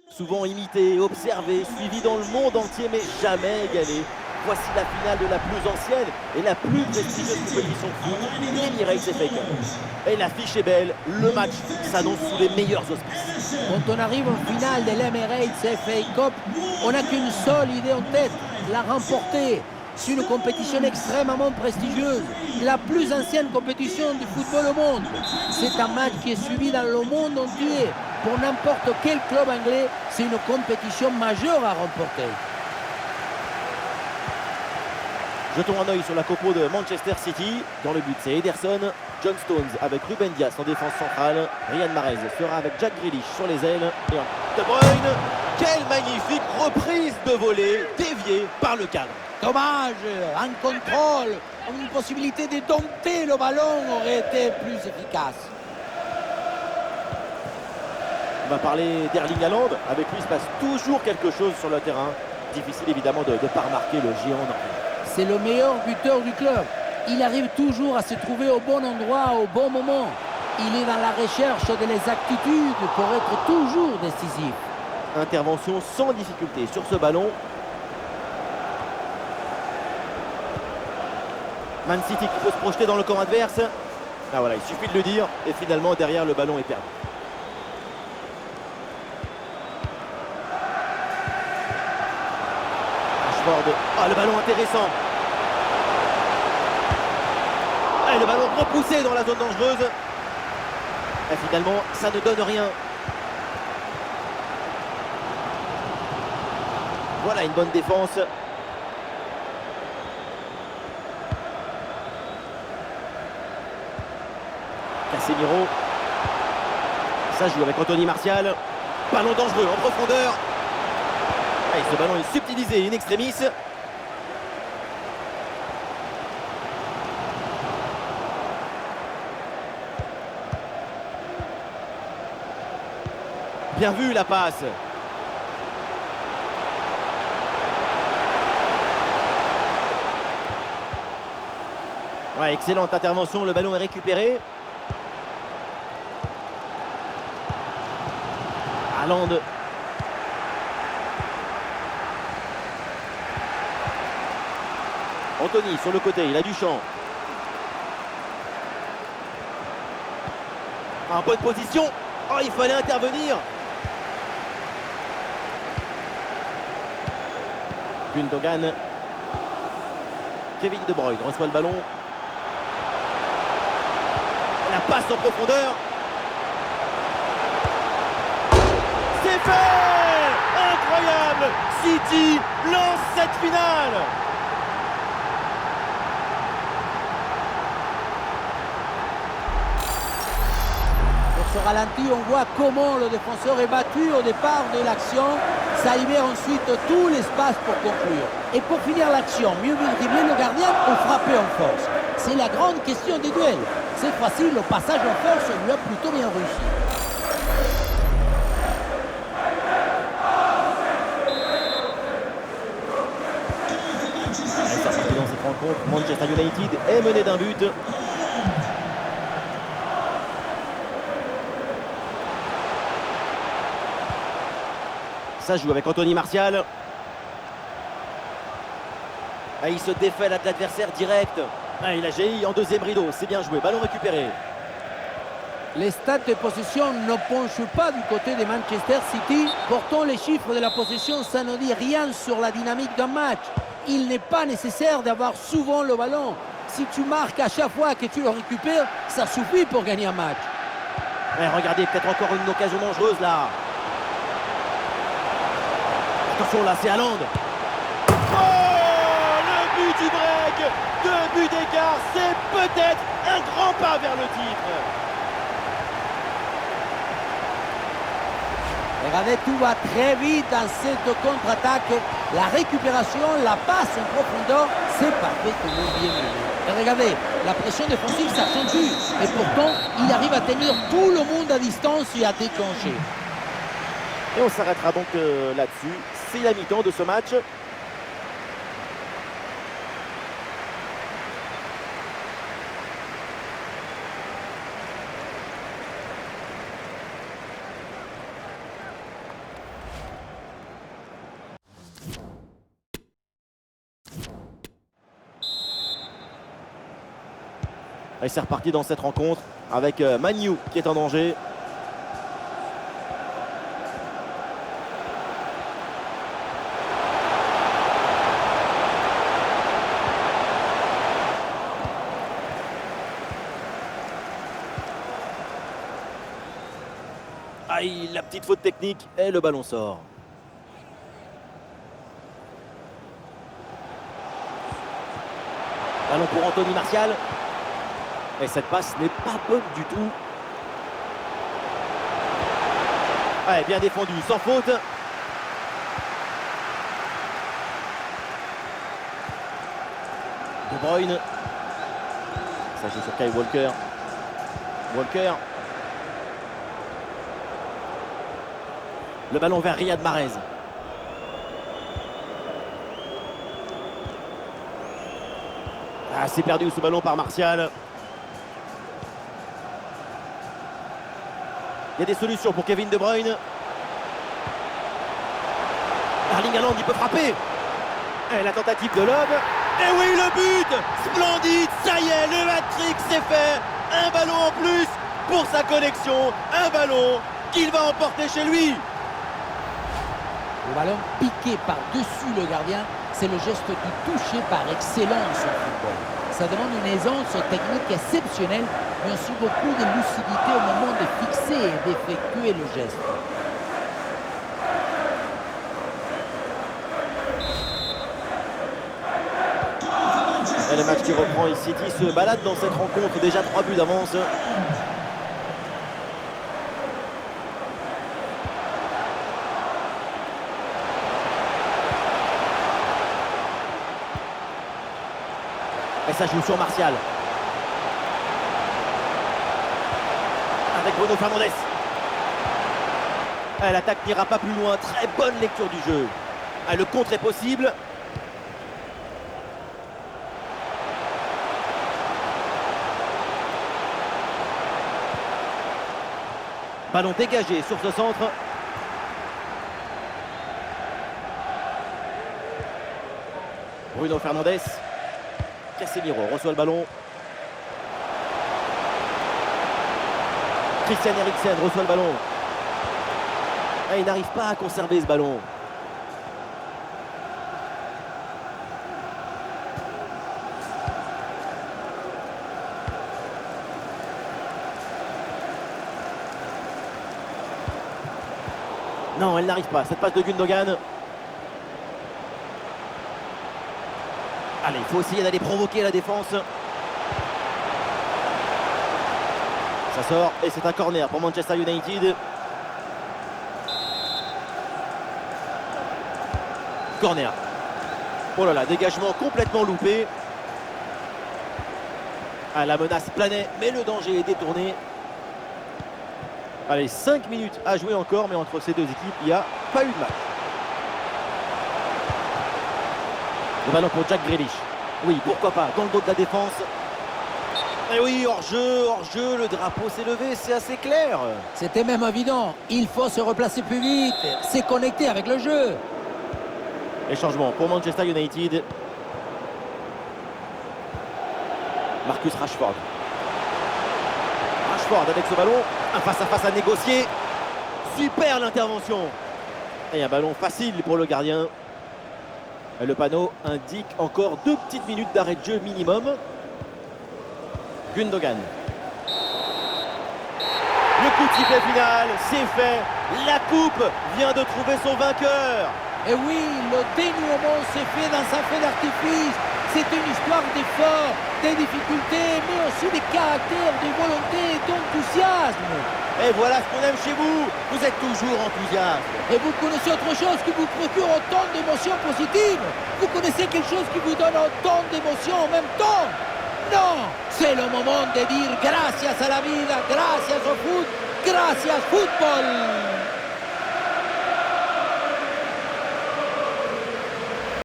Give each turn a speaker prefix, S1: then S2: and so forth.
S1: Souvent imité, observé, suivi dans le monde entier, mais jamais égalé. Voici la finale de la plus ancienne et la plus prestigieuse compétition de foot, l'Emirates FA Cup. Et l'affiche est belle, le match s'annonce sous les meilleurs auspices.
S2: Quand on arrive en finale de l'Emirates FA Cup, on n'a qu'une seule idée en tête, la remporter. C'est une compétition extrêmement prestigieuse, la plus ancienne compétition du football au monde. C'est un match qui est suivi dans le monde entier. Pour n'importe quel club anglais, c'est une compétition majeure à remporter.
S1: Jetons un œil sur la compo de Manchester City. Dans le but, c'est Ederson, John Stones avec Ruben Dias en défense centrale. Riyad Mahrez sera avec Jack Grealish sur les ailes. Et De Bruyne, quelle magnifique reprise de volée déviée par le cadre.
S2: Dommage, un contrôle, une possibilité de dompter le ballon aurait été plus efficace.
S1: On va parler d'Erling Haaland. Avec lui, il se passe toujours quelque chose sur le terrain. Difficile évidemment de ne pas remarquer le géant norvégien.
S2: C'est le meilleur buteur du club. Il arrive toujours à se trouver au bon endroit, au bon moment. Il est dans la recherche de l'exactitude pour être toujours décisif.
S1: Intervention sans difficulté sur ce ballon. Man City qui peut se projeter dans le camp adverse. Ah voilà, il suffit de le dire. Et finalement, derrière, le ballon est perdu. Ah, le ballon intéressant. Et le ballon repoussé dans la zone dangereuse. Et finalement, ça ne donne rien. Voilà une bonne défense. Casemiro. Ça joue avec Anthony Martial. Ballon dangereux en profondeur. Et ce ballon est subtilisé in extremis. Bien vu la passe. Ouais, excellente intervention, le ballon est récupéré. Haaland. Anthony sur le côté, il a du champ. En bonne position. Oh, il fallait intervenir. Gundogan. Kevin De Bruyne reçoit le ballon. La passe en profondeur. C'est fait! Incroyable! City lance cette finale.
S2: Sur ce ralenti, on voit comment le défenseur est battu au départ de l'action. Ça libère ensuite tout l'espace pour conclure. Et pour finir l'action, mieux vaut dribbler le gardien ou frapper en force. C'est la grande question des duels. Cette fois-ci, le passage en force lui a plutôt bien réussi.
S1: Ça partit dans cette rencontre. Manchester United est mené d'un but. Ça joue avec Anthony Martial. Ah, il se défait de l'adversaire direct. Ah, il a jailli en deuxième rideau. C'est bien joué. Ballon récupéré.
S2: Les stats de possession ne penchent pas du côté de Manchester City. Pourtant, les chiffres de la possession, ça ne dit rien sur la dynamique d'un match. Il n'est pas nécessaire d'avoir souvent le ballon. Si tu marques à chaque fois que tu le récupères, ça suffit pour gagner un match.
S1: Ouais, regardez, peut-être encore une occasion dangereuse là. Attention là, c'est Haaland. Oh, le but du break. 2 buts d'écart, c'est peut-être un grand pas vers le titre.
S2: Regardez, tout va très vite dans cette contre-attaque. La récupération, la passe en profondeur, c'est parfaitement bien mené. Et regardez, la pression défensive, ça change plus. Et pourtant, il arrive à tenir tout le monde à distance et à déclencher.
S1: Et on s'arrêtera donc là-dessus. C'est la mi-temps de ce match. Et c'est reparti dans cette rencontre avec Magnou qui est en danger. Aïe, la petite faute technique et le ballon sort. Ballon pour Anthony Martial. Et cette passe n'est pas bonne du tout. Ouais, bien défendu, sans faute. De Bruyne. Ça joue sur Kyle Walker. Walker. Le ballon vers Riyad Mahrez. Ah, c'est perdu ce ballon par Martial. Il y a des solutions pour Kevin De Bruyne. Erling Haaland, il peut frapper. Et la tentative de lob. Et oui, le but! Splendide, ça y est, le hat-trick c'est fait. Un ballon en plus pour sa collection. Un ballon qu'il va emporter chez lui.
S2: Le ballon piqué par-dessus le gardien, c'est le geste du toucher par excellence au football. Ça demande une aisance technique exceptionnelle, mais aussi beaucoup de lucidité au moment de fixer et d'effectuer le geste.
S1: Et le match qui reprend ici, City se balade dans cette rencontre, déjà 3 buts d'avance. Et ça joue sur Martial. Avec Bruno Fernandes. L'attaque n'ira pas plus loin. Très bonne lecture du jeu. Le contre est possible. Ballon dégagé sur ce centre. Bruno Fernandes. Casemiro reçoit le ballon. Christian Eriksen reçoit le ballon. Et il n'arrive pas à conserver ce ballon. Non, elle n'arrive pas. Cette passe de Gundogan. Allez, il faut essayer d'aller provoquer la défense. Ça sort et c'est un corner pour Manchester United. Corner. Oh là là, dégagement complètement loupé. Ah, la menace planait, mais le danger est détourné. Allez, 5 minutes à jouer encore, mais entre ces deux équipes, il n'y a pas eu de match. Le ballon pour Jack Grealish. Oui, pourquoi pas, dans le dos de la défense. Et oui, hors-jeu, le drapeau s'est levé, c'est assez clair.
S2: C'était même évident, il faut se replacer plus vite, c'est connecté avec le jeu.
S1: Les changements pour Manchester United. Marcus Rashford. Rashford avec ce ballon, un face-à-face à négocier. Super l'intervention. Et un ballon facile pour le gardien. Et le panneau indique encore 2 petites minutes d'arrêt de jeu minimum. Gundogan. Le coup de sifflet final, c'est fait. La coupe vient de trouver son vainqueur.
S2: Et oui, le dénouement s'est fait dans un feu d'artifice. C'est une histoire d'efforts, des difficultés, mais aussi des caractères, de volonté et d'enthousiasme.
S1: Et voilà ce qu'on aime chez vous. Vous êtes toujours enthousiaste.
S2: Et vous connaissez autre chose qui vous procure autant d'émotions positives? Vous connaissez quelque chose qui vous donne autant d'émotions en même temps? Non, c'est le moment de dire gracias a la vida, gracias au foot, gracias football.